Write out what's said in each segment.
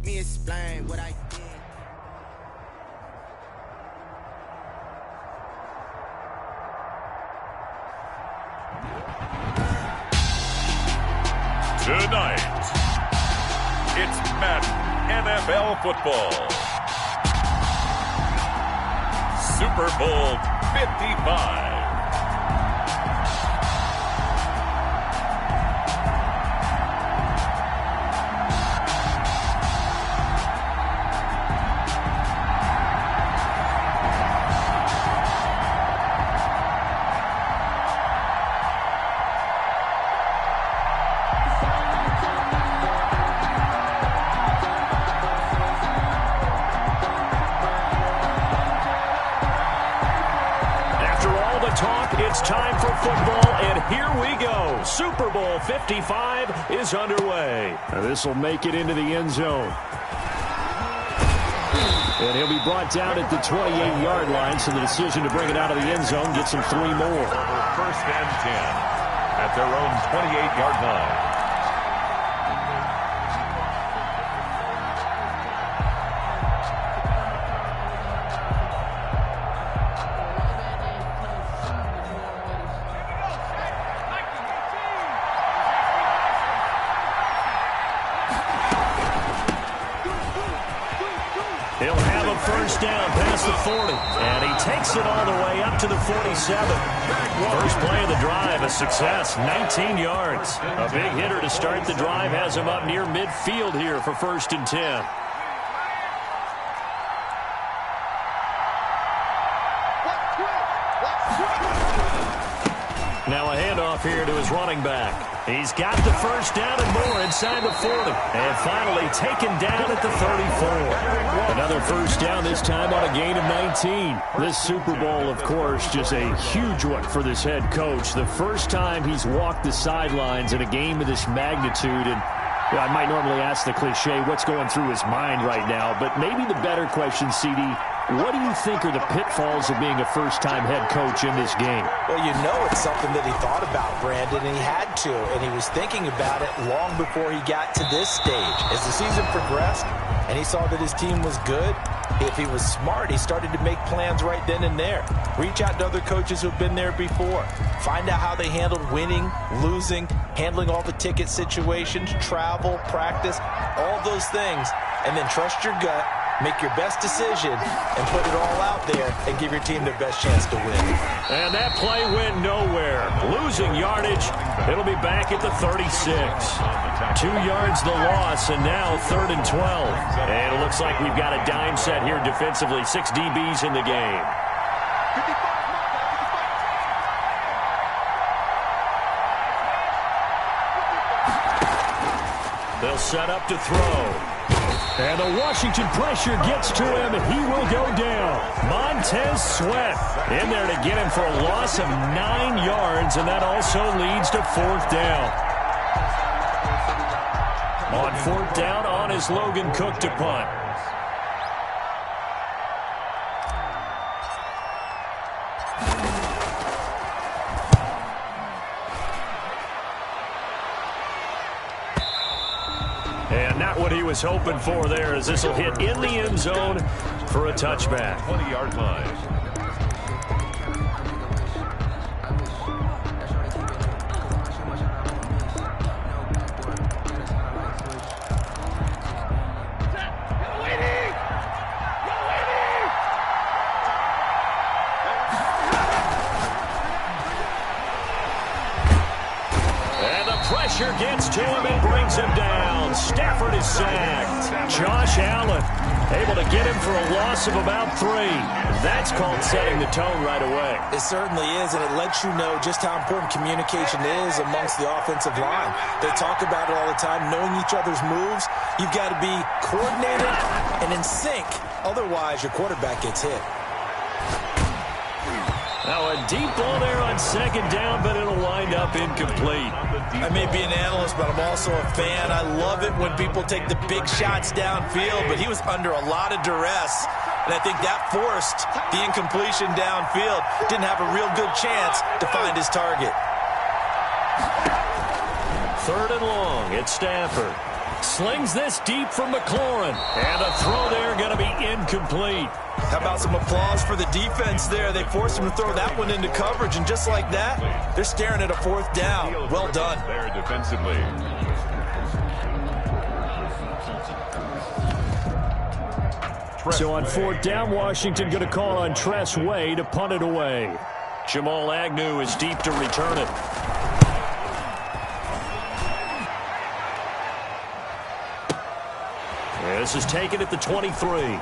me explain what I did. Tonight, it's Madden NFL football. Super Bowl 55. It's time for football, and here we go. Super Bowl 55 is underway. This will make it into the end zone. And he'll be brought down at the 28-yard line, so the decision to bring it out of the end zone gets him 3 more. First and 10 at their own 28-yard line. He'll have a first down past the 40, and he takes it all the way up to the 47. First play of the drive, a success, 19 yards. A big hitter to start the drive has him up near midfield here for first and 10. Now a handoff here to his running back. He's got the first down and more inside the 40. And finally taken down at the 34. Another first down, this time on a gain of 19. This Super Bowl, of course, just a huge one for this head coach. The first time he's walked the sidelines in a game of this magnitude. And I might normally ask the cliche, what's going through his mind right now? But maybe the better question, CD, what do you think are the pitfalls of being a first-time head coach in this game? Well, you know it's something that he thought about, Brandon, and he had to. And he was thinking about it long before he got to this stage. As the season progressed and he saw that his team was good, if he was smart, he started to make plans right then and there. Reach out to other coaches who've been there before. Find out how they handled winning, losing, handling all the ticket situations, travel, practice, all those things. And then trust your gut. Make your best decision and put it all out there and give your team their best chance to win. And that play went nowhere. Losing yardage. It'll be back at the 36. 2 yards the loss, and now 3rd and 12. And it looks like we've got a dime set here defensively. 6 DBs in the game. They'll set up to throw. And the Washington pressure gets to him, and he will go down. Montez Sweat in there to get him for a loss of 9 yards, and that also leads to 4th down. On 4th down, on is Logan Cook to punt. And not what he was hoping for there, as this will hit in the end zone for a touchback. 20-yard line. Pressure gets to him and brings him down. Stafford is sacked. Josh Allen able to get him for a loss of about 3. That's called setting the tone right away. It certainly is, and it lets you know just how important communication is amongst the offensive line. They talk about it all the time, knowing each other's moves. You've got to be coordinated and in sync. Otherwise, your quarterback gets hit. Now a deep ball there on 2nd down, but it'll wind up incomplete. I may be an analyst, but I'm also a fan. I love it when people take the big shots downfield, but he was under a lot of duress, and I think that forced the incompletion downfield. Didn't have a real good chance to find his target. 3rd and long, it's Stafford. Slings this deep from McLaurin. And a throw there going to be incomplete. How about some applause for the defense there? They forced him to throw that one into coverage, and just like that, they're staring at a 4th down. Well done. There defensively. So on 4th down, Washington going to call on Tress Way to punt it away. Jamal Agnew is deep to return it. This is taken at the 23.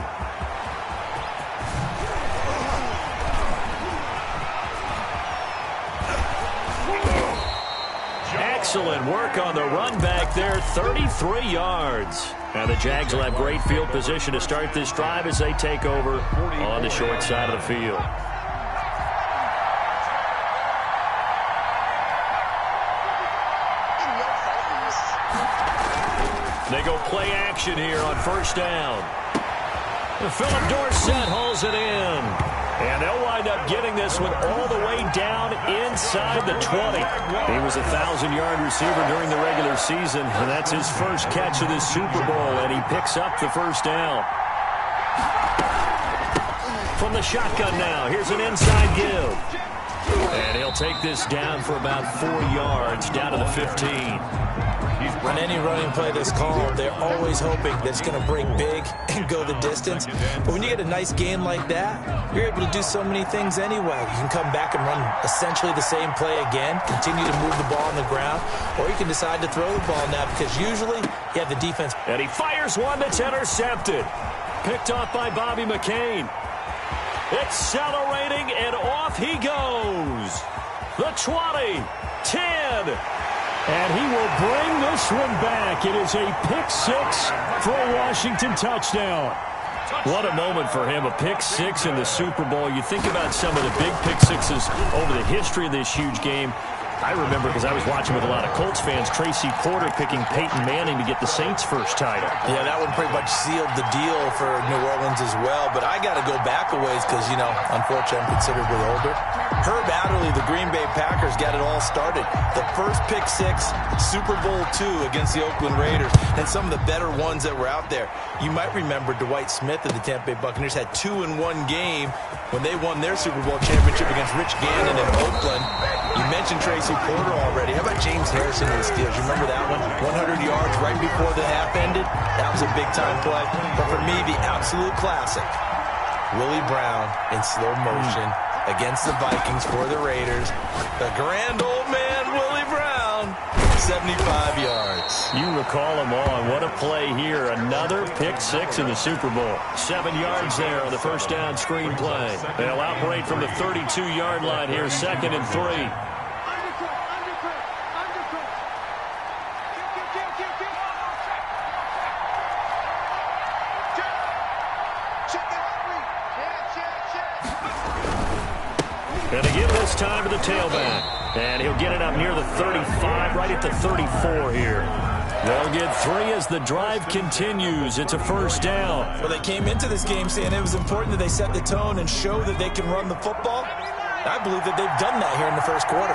Excellent work on the run back there, 33 yards. Now the Jags will have great field position to start this drive as they take over on the short side of the field. They go play action here on 1st down. Philip Dorsett hauls it in. And they'll wind up getting this one all the way down inside the 20. He was a 1,000-yard receiver during the regular season, and that's his first catch of this Super Bowl, and he picks up the 1st down. From the shotgun now, here's an inside give. And he'll take this down for about 4 yards, down to the 15. On any running play that's called, they're always hoping that it's going to break big and go the distance. But when you get a nice game like that, you're able to do so many things anyway. You can come back and run essentially the same play again, continue to move the ball on the ground, or you can decide to throw the ball now because usually you have the defense. And he fires one that's intercepted. Picked off by Bobby McCain. Accelerating, and off he goes. The 20, 10. And he will bring this one back. It is a pick-6 for a Washington touchdown. What a moment for him, a pick-6 in the Super Bowl. You think about some of the big pick-6s over the history of this huge game. I remember, because I was watching with a lot of Colts fans, Tracy Porter picking Peyton Manning to get the Saints' first title. Yeah, that one pretty much sealed the deal for New Orleans as well. But I got to go back a ways because, you know, unfortunately I'm considerably older. Herb Adderley, the Green Bay Packers, got it all started. The first pick-6, Super Bowl II against the Oakland Raiders, and some of the better ones that were out there. You might remember Dwight Smith of the Tampa Bay Buccaneers had 2 in one game when they won their Super Bowl championship against Rich Gannon in Oakland. You mentioned Tracy Porter already. How about James Harrison of the Steelers? You remember that one? 100 yards right before the half ended. That was a big-time play. But for me, the absolute classic, Willie Brown in slow motion against the Vikings for the Raiders. The grand old man, Willie Brown, 75 yards. You recall them all, and what a play here. Another pick-6 in the Super Bowl. 7 yards there on the first down screen play. They'll operate from the 32-yard line here, 2nd and 3. And again this time to the tailback. And he'll get it up near the 35, right at the 34 here. They'll get 3 as the drive continues. It's a 1st down. Well, they came into this game saying it was important that they set the tone and show that they can run the football. I believe that they've done that here in the 1st quarter.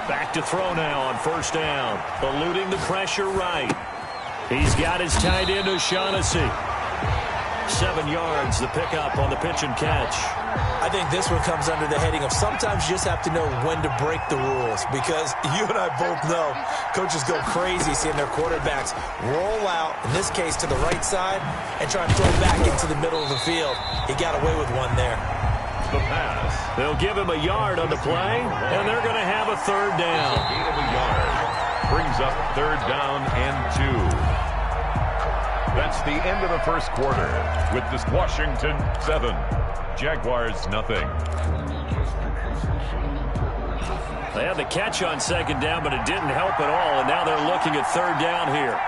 Back to throw now on 1st down. Eluding the pressure right. He's got his tight end, O'Shaughnessy. 7 yards, the pickup on the pitch and catch. I think this one comes under the heading of sometimes you just have to know when to break the rules, because you and I both know coaches go crazy seeing their quarterbacks roll out, in this case to the right side, and try and throw back into the middle of the field. He got away with one there. The pass. They'll give him a yard on the play, and they're going to have a 3rd down. Gain of a yard. Brings up 3rd down and 2. That's the end of the 1st quarter with this Washington 7, Jaguars nothing. They had the catch on 2nd down, but it didn't help at all, and now they're looking at 3rd down here.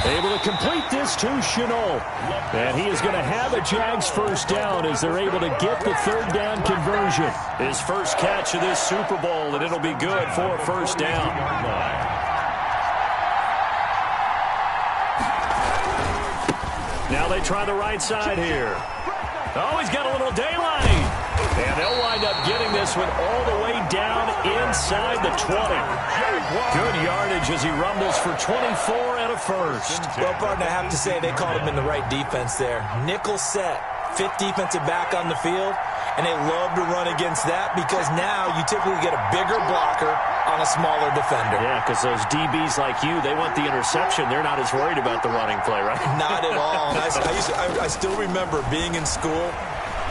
Able to complete this to Shenault. And he is going to have a Jags 1st down as they're able to get the 3rd down conversion. His first catch of this Super Bowl, and it'll be good for a 1st down. Now they try the right side here. Oh, he's got a little daylight. And they'll wind up getting this one all the way down inside the 20. Good yardage as he rumbles for 24 and a first. Well, partner, I have to say they called him in the right defense there. Nickel set, fifth defensive back on the field, and they love to run against that because now you typically get a bigger blocker on a smaller defender. Yeah, because those DBs like you, they want the interception. They're not as worried about the running play, right? Not at all. I still remember being in school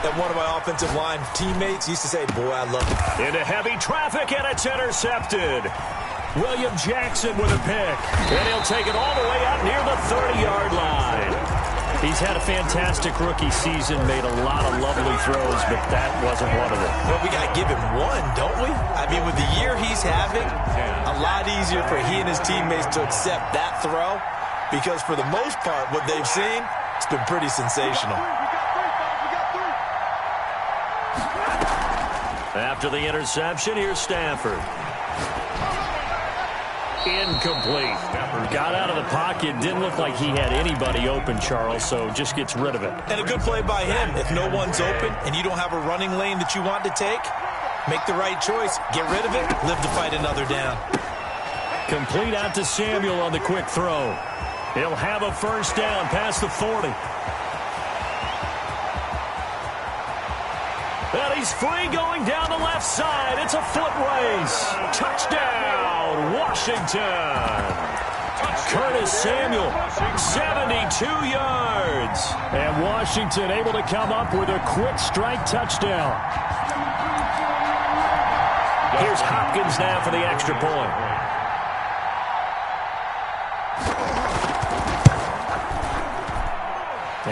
that one of my offensive line teammates used to say, boy, I love it. Into heavy traffic, and it's intercepted. William Jackson with a pick. And he'll take it all the way out near the 30-yard line. He's had a fantastic rookie season, made a lot of lovely throws, but that wasn't one of them. Well, we got to give him one, don't we? I mean, with the year he's having, a lot easier for he and his teammates to accept that throw because for the most part, what they've seen, it's been pretty sensational. After the interception, here's Stafford. Incomplete. Got out of the pocket. Didn't look like he had anybody open, Charles, so just gets rid of it. And a good play by him. If no one's open and you don't have a running lane that you want to take, make the right choice. Get rid of it. Live to fight another down. Complete out to Samuel on the quick throw. He'll have a first down past the 40. And he's free going down the left side. It's a foot race. Touchdown, Washington. Curtis Samuel, 72 yards. And Washington able to come up with a quick strike touchdown. Here's Hopkins now for the extra point.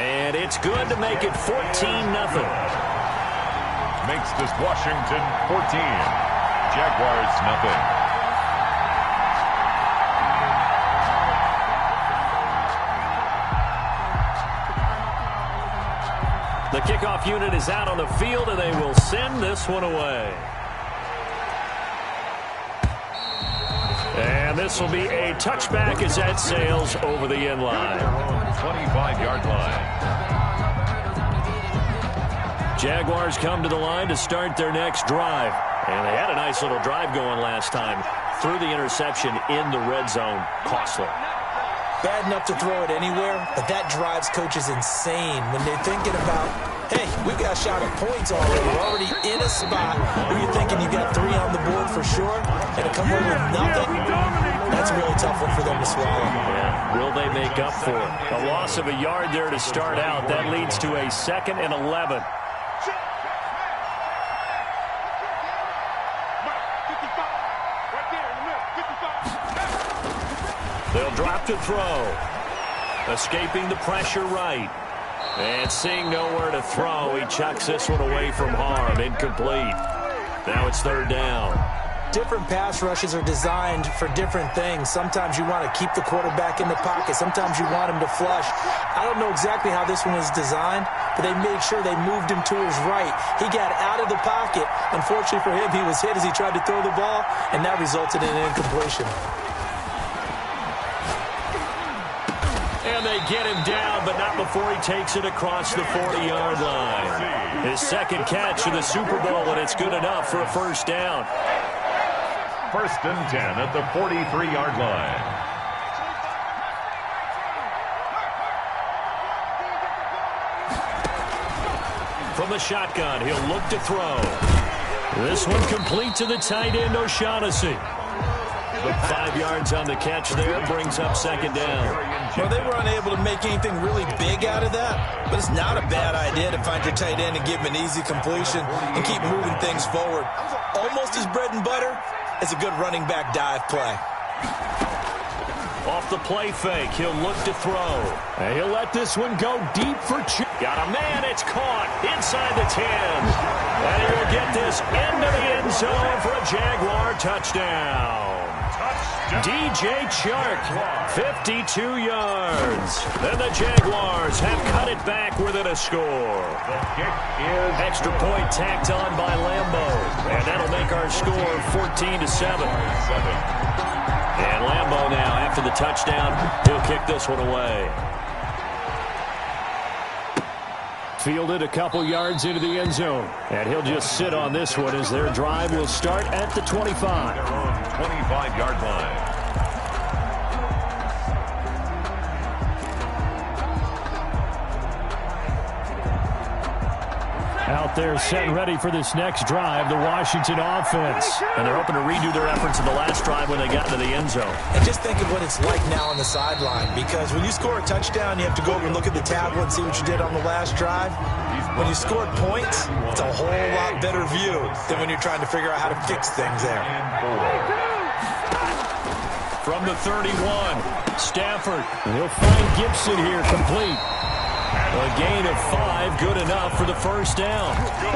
And it's good to make it 14-0. Makes this Washington 14. Jaguars nothing. The kickoff unit is out on the field, and they will send this one away. And this will be a touchback as that sails over the end line. 25-yard line. Jaguars come to the line to start their next drive. And they had a nice little drive going last time. Threw the interception in the red zone. Costly. Bad enough to throw it anywhere, but that drives coaches insane when they're thinking about, hey, we've got a shot at points already. We're already in a spot where you're thinking you got 3 on the board for sure, and to come away with nothing, that's a really tough one for them to swallow. Yeah. Will they make up for it? A loss of a yard there to start out. That leads to a 2nd and 11. They'll drop to throw. Escaping the pressure right. And seeing nowhere to throw, he chucks this one away from harm. Incomplete. Now it's 3rd down. Different pass rushes are designed for different things. Sometimes you want to keep the quarterback in the pocket. Sometimes you want him to flush. I don't know exactly how this one was designed, but they made sure they moved him to his right. He got out of the pocket. Unfortunately for him, he was hit as he tried to throw the ball, and that resulted in an incompletion. And they get him down, but not before he takes it across the 40-yard line. His 2nd catch of the Super Bowl, and it's good enough for a first down. 1st and 10 at the 43-yard line. From the shotgun, he'll look to throw. This one complete to the tight end, O'Shaughnessy. 5 yards on the catch there, brings up 2nd down. Well, they were unable to make anything really big out of that, but it's not a bad idea to find your tight end and give him an easy completion and keep moving things forward. Almost his bread and butter is a good running back dive play. Off the play fake, he'll look to throw. And he'll let this one go deep for Chip. Got a man, it's caught inside the 10. And he'll get this into the end zone for a Jaguar touchdown. DJ Chark, 52 yards. Then the Jaguars have cut it back within a score. Extra point tacked on by Lambo. And that'll make our score 14-7. And Lambo now, after the touchdown, he'll kick this one away. Fielded a couple yards into the end zone. And he'll just sit on this one as their drive will start at the 25. Their own 25-yard line. Out there set and ready for this next drive, the Washington offense. And they're hoping to redo their efforts in the last drive when they got into the end zone. And just think of what it's like now on the sideline, because when you score a touchdown, you have to go over and look at the tablet and see what you did on the last drive. When you scored points, it's a whole lot better view than when you're trying to figure out how to fix things there. From the 31, Stafford. And he'll find Gibson here complete. A gain of 5, good enough for the first down.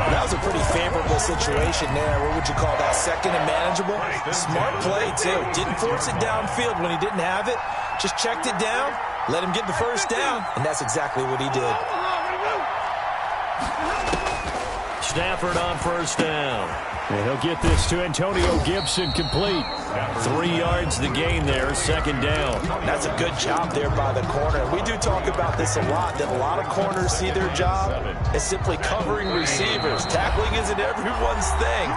That was a pretty favorable situation there. What would you call that? Second and manageable? Smart play, too. Didn't force it downfield when he didn't have it. Just checked it down, let him get the first down, and that's exactly what he did. Stafford on first down. And he'll get this to Antonio Gibson complete. 3 yards the gain there, second down. That's a good job there by the corner. We do talk about this a lot, that a lot of corners see their job as simply covering receivers. Tackling isn't everyone's thing.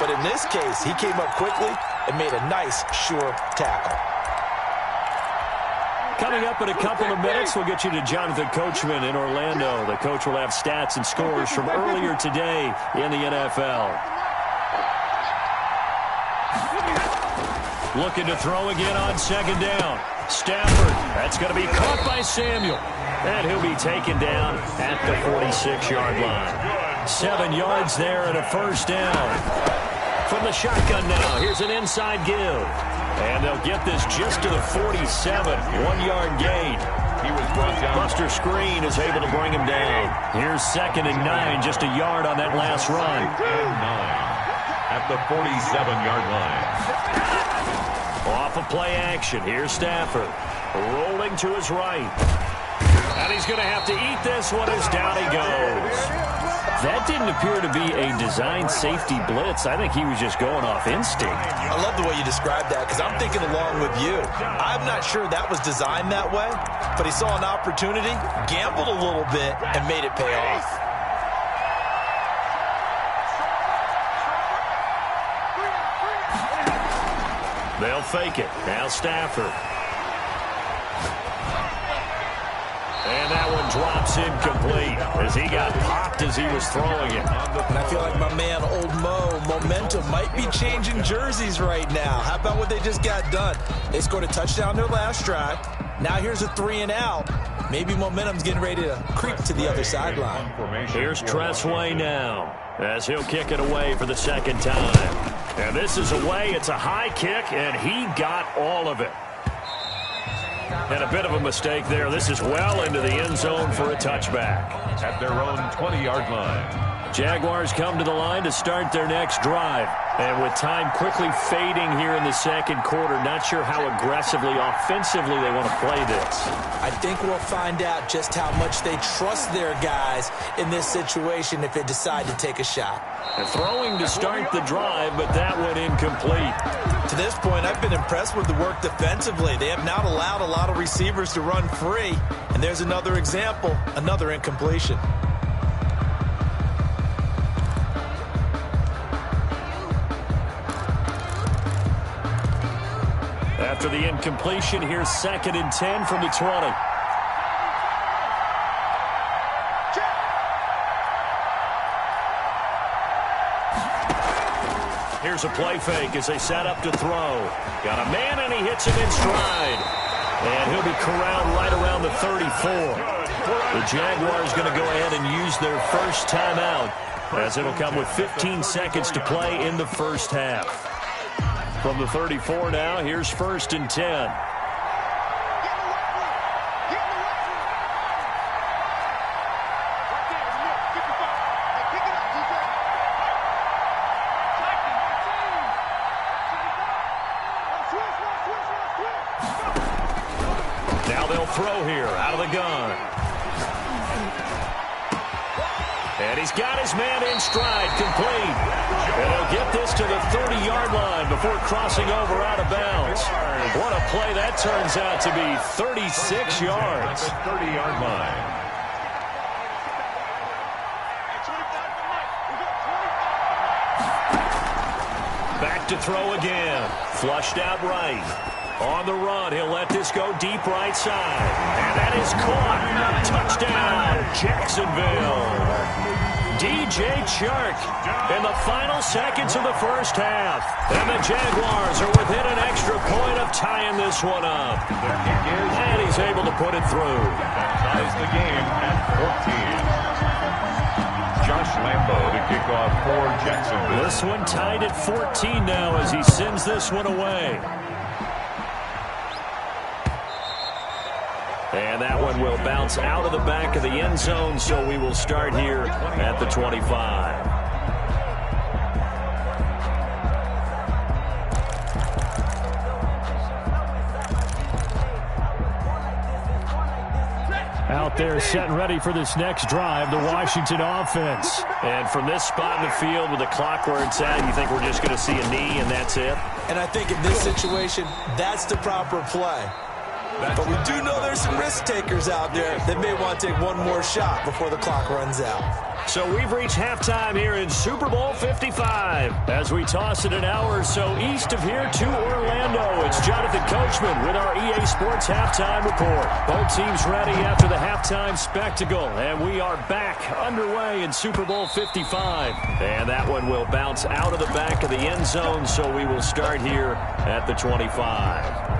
But in this case, he came up quickly and made a nice, sure tackle. Coming up in a couple of minutes, we'll get you to Jonathan Coachman in Orlando. The coach will have stats and scores from earlier today in the NFL. Looking to throw again on second down. Stafford, that's going to be caught by Samuel. And he'll be taken down at the 46-yard line. 7 yards there and a first down. From the shotgun now, here's an inside give. And they'll get this just to the 47, 1-yard gain. He was brought down. Buster Screen is able to bring him down. Here's 2nd and 9, just a yard on that last run. 2nd and 9 at the 47-yard line. Off of play action, here's Stafford. Rolling to his right. And he's going to have to eat this one as down he goes. That didn't appear to be a designed safety blitz. I think he was just going off instinct. I love the way you described that, because I'm thinking along with you. I'm not sure that was designed that way, but he saw an opportunity, gambled a little bit, and made it pay off. They'll fake it. Now Stafford. And that one drops incomplete as he got popped as he was throwing it. And I feel like my man, Old Mo, momentum might be changing jerseys right now. How about what they just got done? They scored a touchdown their last drive. Now here's a 3 and out. Maybe momentum's getting ready to creep to the other sideline. Here's Tressway now as he'll kick it away for the second time. And this is away. It's a high kick, and he got all of it. And a bit of a mistake there. This is well into the end zone for a touchback. At their own 20-yard line. Jaguars come to the line to start their next drive. And with time quickly fading here in the second quarter, not sure how aggressively, offensively they want to play this. I think we'll find out just how much they trust their guys in this situation if they decide to take a shot. And throwing to start the drive, but that went incomplete. To this point, I've been impressed with the work defensively. They have not allowed a lot of receivers to run free. And there's another example, another incompletion. After the incompletion, here's 2nd and 10 from the 20. Here's a play fake as they set up to throw. Got a man, and he hits him in stride. And he'll be corralled right around the 34. The Jaguars going to go ahead and use their first timeout, as it'll come with 15 seconds to play in the first half. From the 34 now, here's 1st and 10. Now they'll throw here out of the gun. And he's got his man in stride, complete. And he'll get this to the 30-yard line before crossing over out of bounds. What a play that turns out to be, 36 yards. At the 30-yard line. Back to throw again. Flushed out right. On the run, he'll let this go deep right side. And that is caught. Touchdown, Jacksonville. DJ Chark in the final seconds of the first half. And the Jaguars are within an extra point of tying this one up. And he's able to put it through. That ties the game at 14. Josh Lambo to kick off for Jacksonville. This one tied at 14 now as he sends this one away. And that one will bounce out of the back of the end zone, so we will start here at the 25. Out there set and ready for this next drive, the Washington offense. And from this spot in the field with the clock where it's at, you think we're just going to see a knee and that's it? And I think in this situation, that's the proper play. But we do know there's some risk takers out there that may want to take one more shot before the clock runs out. So we've reached halftime here in Super Bowl 55. As we toss it an hour or so east of here to Orlando, it's Jonathan Coachman with our EA Sports Halftime Report. Both teams ready after the halftime spectacle, and we are back underway in Super Bowl 55. And that one will bounce out of the back of the end zone, so we will start here at the 25.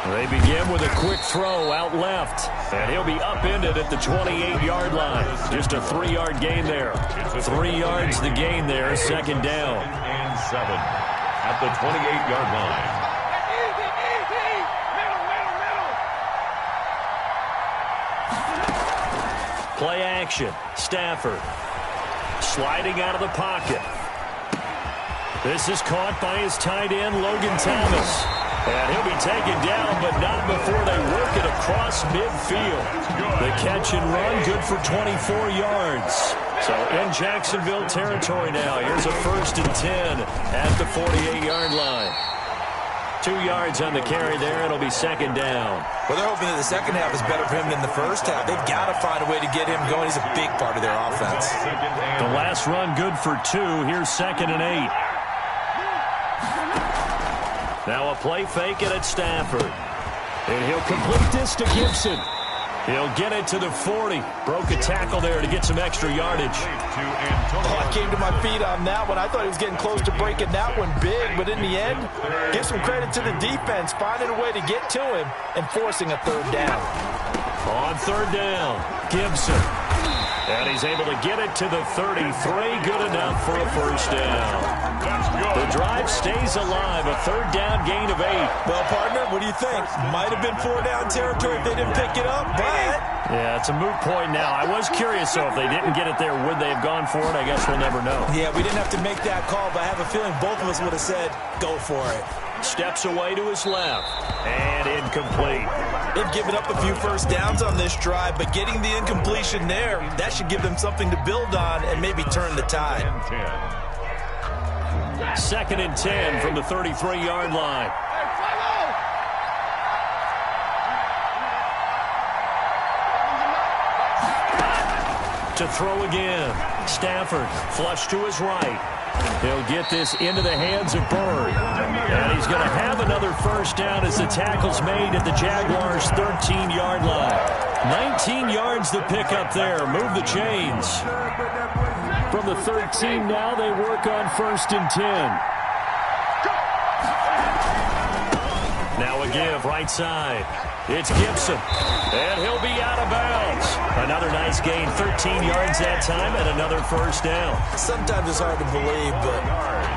They begin with a quick throw out left, and he'll be upended at the 28-yard line. Just a 3-yard gain there. 3 yards the gain there, second down. And 7 at the 28-yard line. Play action. Stafford sliding out of the pocket. This is caught by his tight end, Logan Thomas. And he'll be taken down, but not before they work it across midfield. The catch and run, good for 24 yards. So in Jacksonville territory now. Here's a 1st and 10 at the 48-yard line. 2 yards on the carry there. It'll be second down. Well, they're hoping that the second half is better for him than the first half. They've got to find a way to get him going. He's a big part of their offense. The last run good for 2. Here's 2nd and 8. Now a play fake it at Stafford. And he'll complete this to Gibson. He'll get it to the 40. Broke a tackle there to get some extra yardage. I came to my feet on that one. I thought he was getting close to breaking that one big, but in the end, give some credit to the defense, finding a way to get to him and forcing a third down. On third down, Gibson. And he's able to get it to the 33. Good enough for a first down. The drive stays alive. A third down gain of 8. Well, partner, what do you think? Might have been 4-down territory if they didn't pick it up, but... Yeah, it's a moot point now. I was curious, so if they didn't get it there, would they have gone for it? I guess we'll never know. Yeah, we didn't have to make that call, but I have a feeling both of us would have said, go for it. Steps away to his left. And incomplete. They've given up a few first downs on this drive, but getting the incompletion there, that should give them something to build on and maybe turn the tide. 2nd and 10 from the 33-yard line. To throw again. Stafford flush to his right. He'll get this into the hands of Bird. And he's going to have another first down as the tackle's made at the Jaguars' 13-yard line. 19 yards the pickup there. Move the chains. From the 13 now, they work on 1st and 10. Now a give right side. It's Gibson. And he'll be out of bounds. Another nice gain, 13 yards that time, and another first down. Sometimes it's hard to believe, but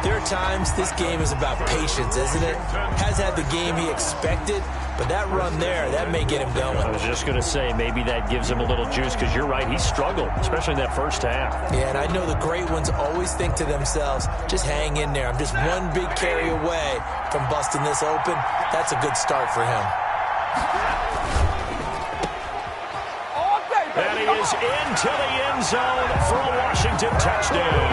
there are times this game is about patience, isn't it? Has had the game he expected, but that run there, that may get him going. I was just going to say, maybe that gives him a little juice, because you're right, he struggled, especially in that first half. Yeah, and I know the great ones always think to themselves, just hang in there. I'm just one big carry away from busting this open. That's a good start for him. And he is into the end zone for a Washington touchdown.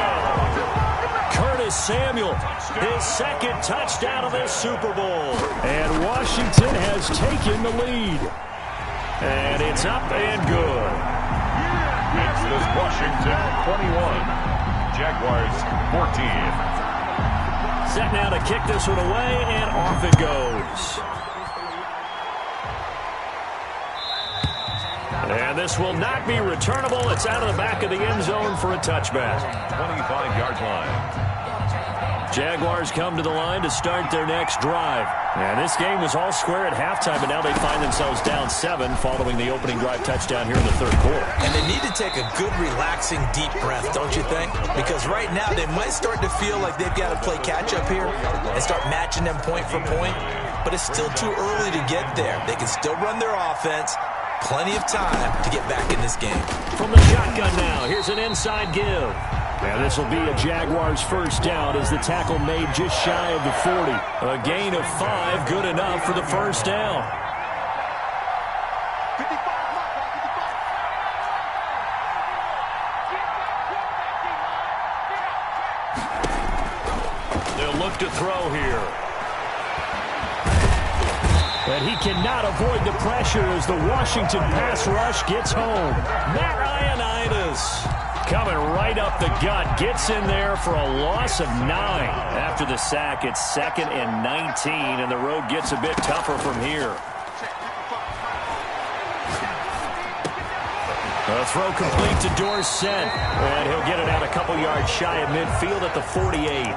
Curtis Samuel, his second touchdown of this Super Bowl. And Washington has taken the lead. And it's up and good. It's this Washington 21, Jaguars 14. Set now to kick this one away, and off it goes. And this will not be returnable. It's out of the back of the end zone for a touchback. 25-yard line. Jaguars come to the line to start their next drive. And this game was all square at halftime, but now they find themselves down 7 following the opening drive touchdown here in the third quarter. And they need to take a good, relaxing, deep breath, don't you think? Because right now they might start to feel like they've got to play catch-up here and start matching them point for point. But it's still too early to get there. They can still run their offense. Plenty of time to get back in this game. From the shotgun now, here's an inside give. And this will be a Jaguars first down as the tackle made just shy of the 40. A gain of 5, good enough for the first down. They'll look to throw here. But he cannot avoid the pressure as the Washington pass rush gets home. Matt Ioannidis coming right up the gut, gets in there for a loss of 9. After the sack, it's 2nd and 19, and the road gets a bit tougher from here. A throw complete to Dorsett, and he'll get it out a couple yards shy of midfield at the 48.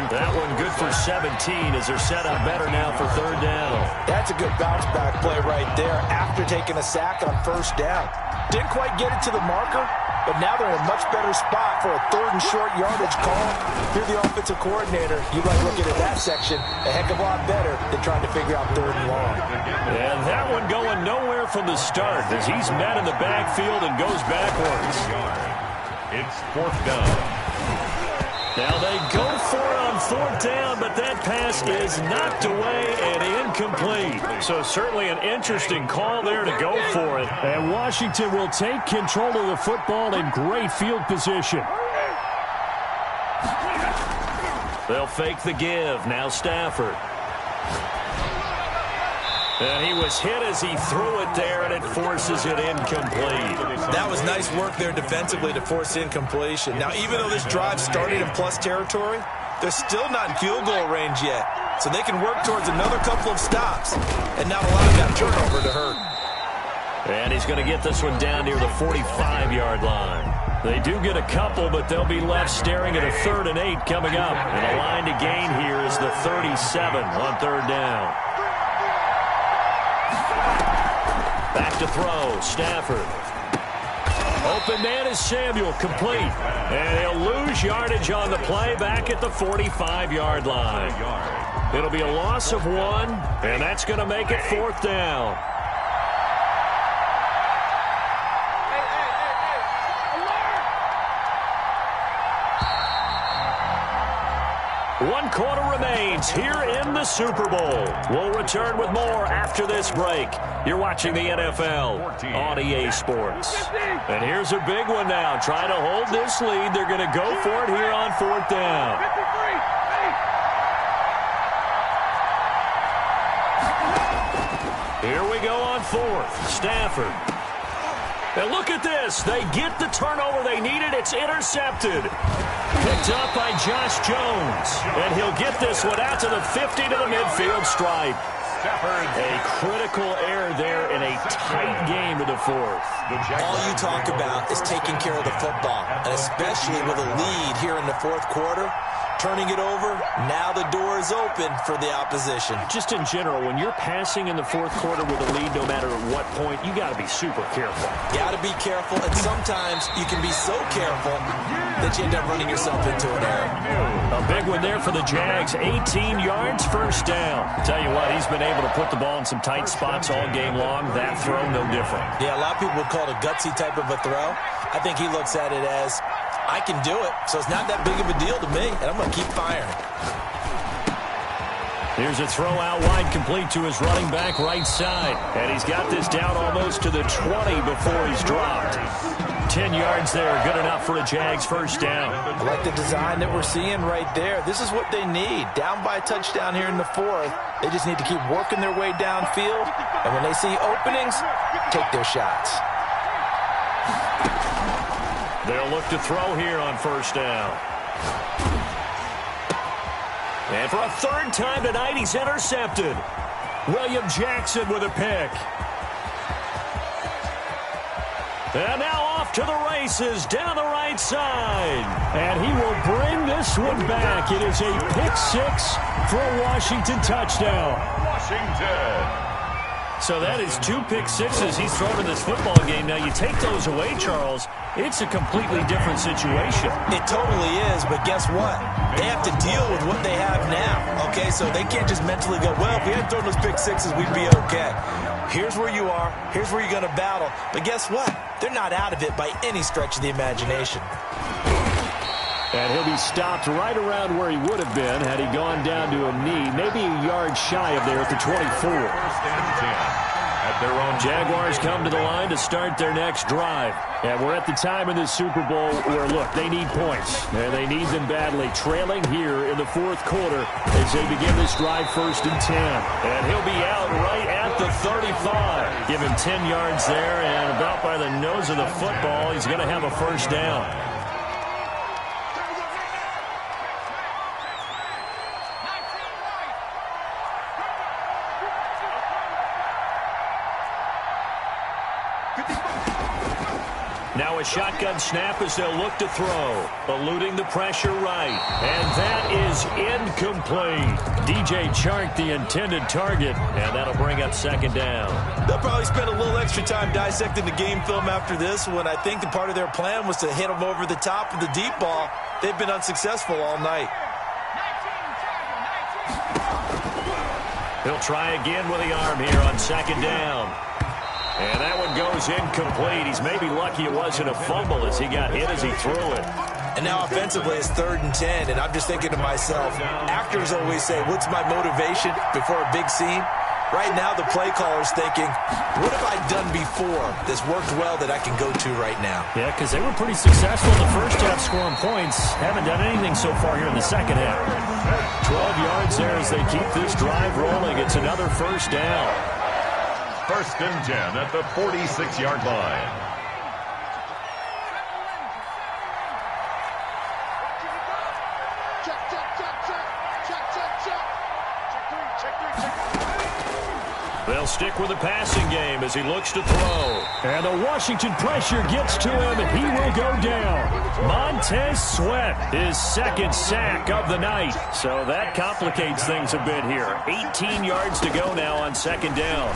That one good for 17 as they're set up better now for third down. That's a good bounce-back play right there after taking a sack on first down. Didn't quite get it to the marker, but now they're in a much better spot for a 3rd and short yardage call. You're the offensive coordinator. You like looking at that section a heck of a lot better than trying to figure out 3rd and long. And that one going nowhere from the start as he's met in the backfield and goes backwards. It's 4th down. Now they go for it on 4th down, but that pass is knocked away and incomplete. So certainly an interesting call there to go for it. And Washington will take control of the football in great field position. They'll fake the give. Now Stafford. And he was hit as he threw it there, and it forces it incomplete. That was nice work there defensively to force incompletion. Now, even though this drive started in plus territory, they're still not in field goal range yet. So they can work towards another couple of stops and not allow that turnover to hurt. And he's going to get this one down near the 45-yard line. They do get a couple, but they'll be left staring at a 3rd and 8 coming up. And the line to gain here is the 37 on 3rd down. Back to throw, Stafford. Open man is Samuel, complete. And he'll lose yardage on the play back at the 45-yard line. It'll be a loss of 1, and that's going to make it 4th down. One quarter remains here in the Super Bowl. We'll return with more after this break. You're watching the NFL on EA Sports. And here's a big one now. Trying to hold this lead. They're going to go for it here on 4th down. Here we go on 4th. Stafford. And look at this. They get the turnover they needed. It's intercepted. Picked up by Josh Jones. And he'll get this one out to the 50 to the midfield stripe. A critical error there in a tight game to the 4th. All you talk about is taking care of the football, and especially with a lead here in the 4th quarter. Turning it over, now the door is open for the opposition. Just in general, when you're passing in the 4th quarter with a lead, no matter at what point, you got to be super careful. Got to be careful, and sometimes you can be so careful that you end up running yourself into an error. A big one there for the Jags. 18 yards, first down. Tell you what, he's been able to put the ball in some tight spots all game long. That throw, no different. Yeah, a lot of people would call it a gutsy type of a throw. I think he looks at it as, I can do it, so it's not that big of a deal to me, and I'm going to keep firing. Here's a throw out wide, complete to his running back right side. And he's got this down almost to the 20 before he's dropped. 10 yards there, good enough for a Jags first down. I like the design that we're seeing right there. This is what they need. Down by a touchdown here in the fourth. They just need to keep working their way downfield. And when they see openings, take their shots. They'll look to throw here on first down. And for a third time tonight, he's intercepted. William Jackson with a pick. And now off to the races down the right side. And he will bring this one back. It is a pick six for a Washington touchdown. Washington. So that is 2 pick sixes he's thrown in this football game. Now you take those away, Charles, it's a completely different situation. It totally is, but guess what? They have to deal with what they have now, okay? So they can't just mentally go, well, if we hadn't thrown those pick sixes, we'd be okay. Here's where you are. Here's where you're going to battle. But guess what? They're not out of it by any stretch of the imagination. And he'll be stopped right around where he would have been had he gone down to a knee, maybe a yard shy of there at the 24. First and 10 at their own. Jaguars come to the line to start their next drive. And we're at the time in the Super Bowl where, look, they need points. And they need them badly, trailing here in the fourth quarter as they begin this drive first and 10. And he'll be out right at the 35. Give him 10 yards there, and about by the nose of the football, he's going to have a first down. Now a shotgun snap as they'll look to throw. Eluding the pressure right. And that is incomplete. DJ Chark, the intended target. And that'll bring up second down. They'll probably spend a little extra time dissecting the game film after this when I think the part of their plan was to hit them over the top of the deep ball. They've been unsuccessful all night. He'll try again with the arm here on second down. And that one goes incomplete. He's maybe lucky it wasn't a fumble as he got hit as he threw it. And now offensively it's 3rd and 10, and I'm just thinking to myself, actors always say, what's my motivation before a big scene? Right now the play caller's thinking, what have I done before that's worked well that I can go to right now? Yeah, because they were pretty successful in the first half scoring points. Haven't done anything so far here in the second half. 12 yards there as they keep this drive rolling. It's another first down. First and 10 at the 46-yard line. They'll stick with the passing game as he looks to throw. And the Washington pressure gets to him, and he will go down. Montez Sweat, his second sack of the night. So that complicates things a bit here. 18 yards to go now on second down.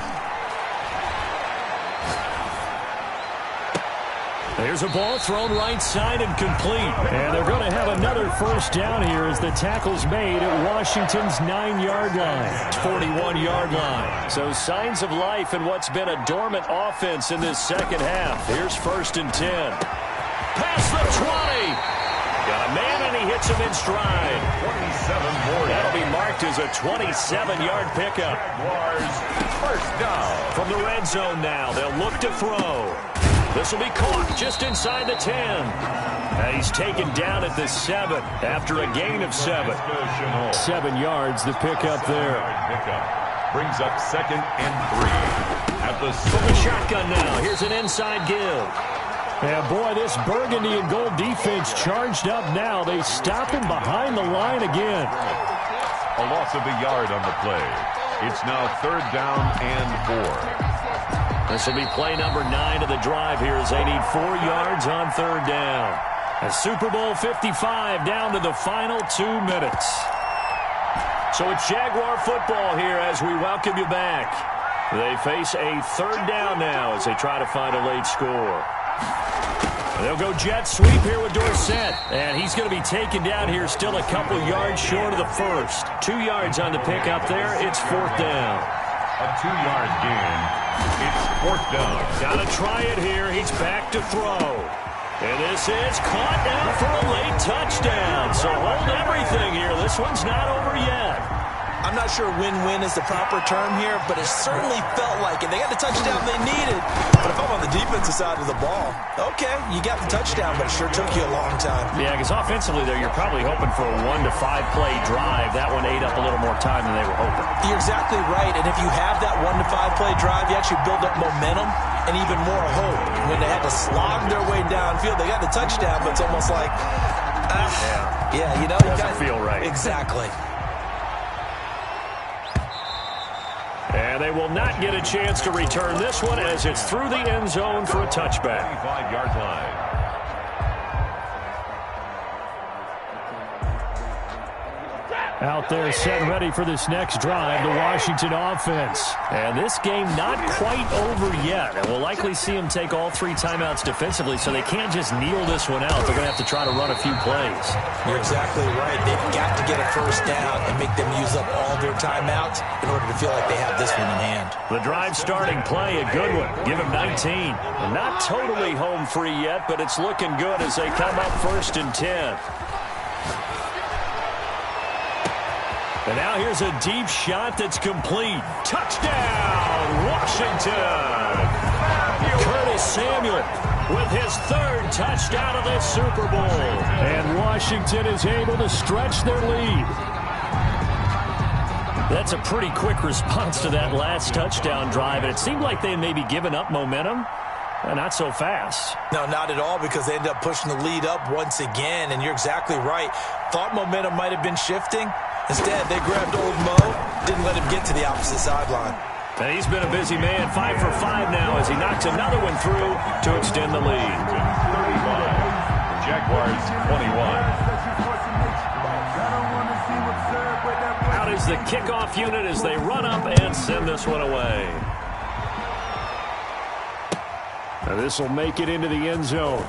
There's a ball thrown right side and complete. And they're going to have another first down here as the tackle's made at Washington's 9-yard line. 41-yard line. So signs of life in what's been a dormant offense in this second half. Here's first and 10. Past the 20. Got a man and he hits him in stride. 27-40. That'll be marked as a 27-yard pickup. Jaguars first down. From the red zone now, they'll look to throw. This will be caught just inside the 10. And he's taken down at the 7 after a gain of 7. 7 yards, the pickup there. Brings up second and 3. At the from the shotgun now, here's an inside give. And boy, this burgundy and gold defense charged up now. They stop him behind the line again. A loss of a yard on the play. It's now third down and 4. This will be play number 9 of the drive here as they need 4 yards on third down. A Super Bowl 55 down to the final 2 minutes. So it's Jaguar football here as we welcome you back. They face a third down now as they try to find a late score. They'll go jet sweep here with Dorsett. And he's going to be taken down here still a couple yards short of the first. 2 yards on the pickup there. It's fourth down. A 2-yard gain. It's fourth down. Gotta try it here. He's back to throw. And this is caught now for a late touchdown. So hold everything here. This one's not over yet. I'm I'm not sure win-win is the proper term here, but it certainly felt like it. They got the touchdown they needed. But if I'm on the defensive side of the ball, okay, you got the touchdown, but it sure took you a long time. Yeah, because offensively there, you're probably hoping for a 1 to 5 play drive. That one ate up a little more time than they were hoping. You're exactly right, and if you have that 1 to 5 play drive, you actually build up momentum and even more hope. When they had to slog their way downfield, they got the touchdown, but it's almost like, yeah, you know, it doesn't feel right. Exactly. And they will not get a chance to return this one as it's through the end zone for a touchback. 25-yard line. Out there set ready for this next drive, the Washington offense. And this game not quite over yet. And we'll likely see them take all 3 timeouts defensively, so they can't just kneel this one out. They're going to have to try to run a few plays. You're exactly right. They've got to get a first down and make them use up all their timeouts in order to feel like they have this one in hand. The drive starting play, a good one. Give him 19. And not totally home free yet, but it's looking good as they come up 1st and 10. And now here's a deep shot that's complete. Touchdown, Washington! Curtis Samuel with his 3rd touchdown of the Super Bowl. And Washington is able to stretch their lead. That's a pretty quick response to that last touchdown drive. And it seemed like they had maybe given up momentum. Not so fast. No, not at all, because they ended up pushing the lead up once again. And you're exactly right. Thought momentum might have been shifting. Instead, they grabbed old Mo, didn't let him get to the opposite sideline. And he's been a busy man, 5 for 5 now as he knocks another one through to extend the lead. 35. Jaguars 21. Out is the kickoff unit as they run up and send this one away. Now this will make it into the end zone.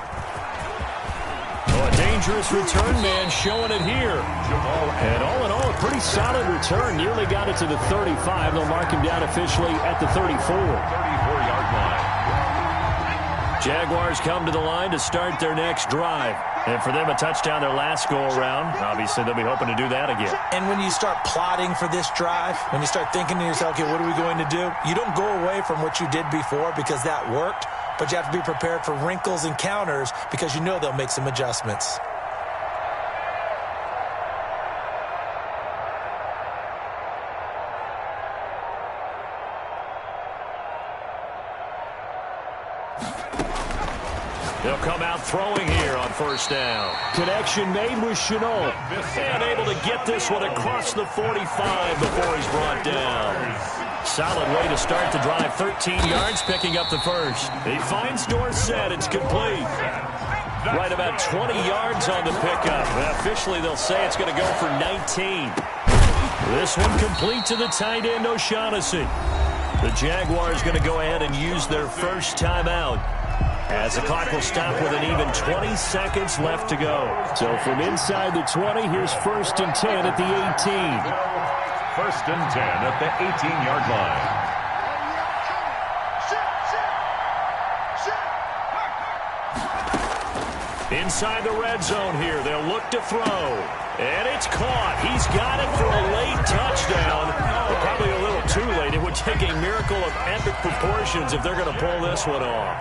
Oh, a dangerous return man showing it here. And all in all, a pretty solid return. Nearly got it to the 35. They'll mark him down officially at the 34. 34-yard line. Jaguars come to the line to start their next drive. And for them, a touchdown their last go-around. Obviously, they'll be hoping to do that again. And when you start plotting for this drive, when you start thinking to yourself, okay, what are we going to do? You don't go away from what you did before because that worked. But you have to be prepared for wrinkles and counters because you know they'll make some adjustments. They'll come out throwing here on 1st down. Connection made with Chenault. And able to get this one across the 45 before he's brought down. Solid way to start the drive. 13 yards, picking up the 1st. He finds Dorsett. It's complete. Right about 20 yards on the pickup. Officially, they'll say it's going to go for 19. This one complete to the tight end, O'Shaughnessy. The Jaguars going to go ahead and use their first timeout, as the clock will stop with an even 20 seconds left to go. So from inside the 20, here's 1st and 10 at the 18. 1st and 10 at the 18-yard line. Inside the red zone here, they'll look to throw. And it's caught. He's got it for a late touchdown. But probably a little too late. It would take a miracle of epic proportions if they're going to pull this one off.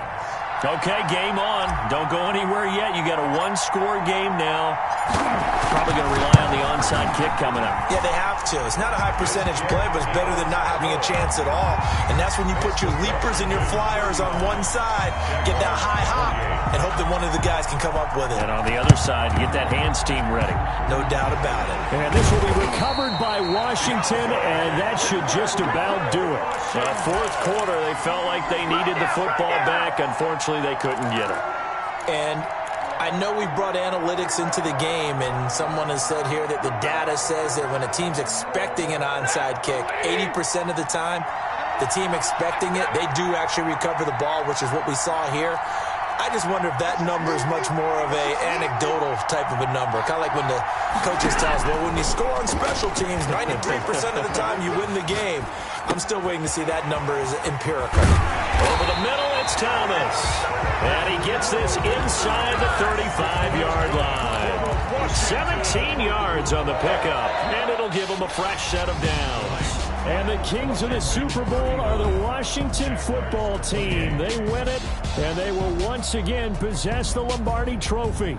Okay, game on. Don't go anywhere yet. You got a 1-score game now. Probably going to rely on the onside kick coming up. Yeah, they have to. It's not a high-percentage play, but it's better than not having a chance at all. And that's when you put your leapers and your flyers on one side, get that high hop, and hope that one of the guys can come up with it. And on the other side, get that hands team ready. No doubt about it. And this will be recovered by Washington, and that should just about do it. 4th quarter, they felt like they needed the football back. Unfortunately, they couldn't get it. And I know we brought analytics into the game, and someone has said here that the data says that when a team's expecting an onside kick, 80% of the time, the team expecting it, they do actually recover the ball, which is what we saw here. I just wonder if that number is much more of a anecdotal type of a number. Kind of like when the coaches tell us, well, when you score on special teams, 93% of the time you win the game. I'm still waiting to see that number as empirical. Over the middle, it's Thomas. And he gets this inside the 35-yard line. 17 yards on the pickup, and it'll give him a fresh set of downs. And the kings of the Super Bowl are the Washington football team. They win it, and they will once again possess the Lombardi Trophy.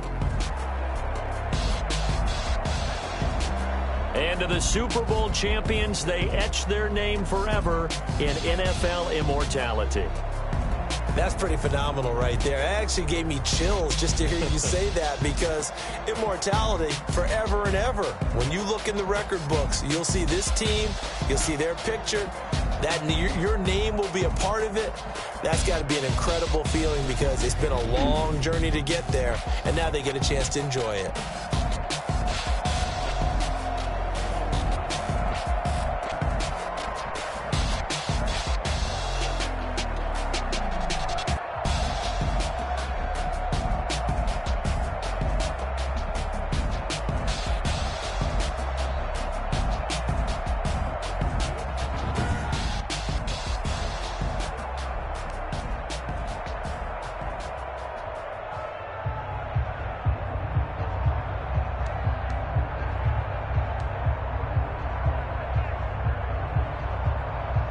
And to the Super Bowl champions, they etch their name forever in NFL immortality. That's pretty phenomenal right there. It actually gave me chills just to hear you say that, because immortality forever and ever. When you look in the record books, you'll see this team, you'll see their picture, that your name will be a part of it. That's got to be an incredible feeling, because it's been a long journey to get there, and now they get a chance to enjoy it.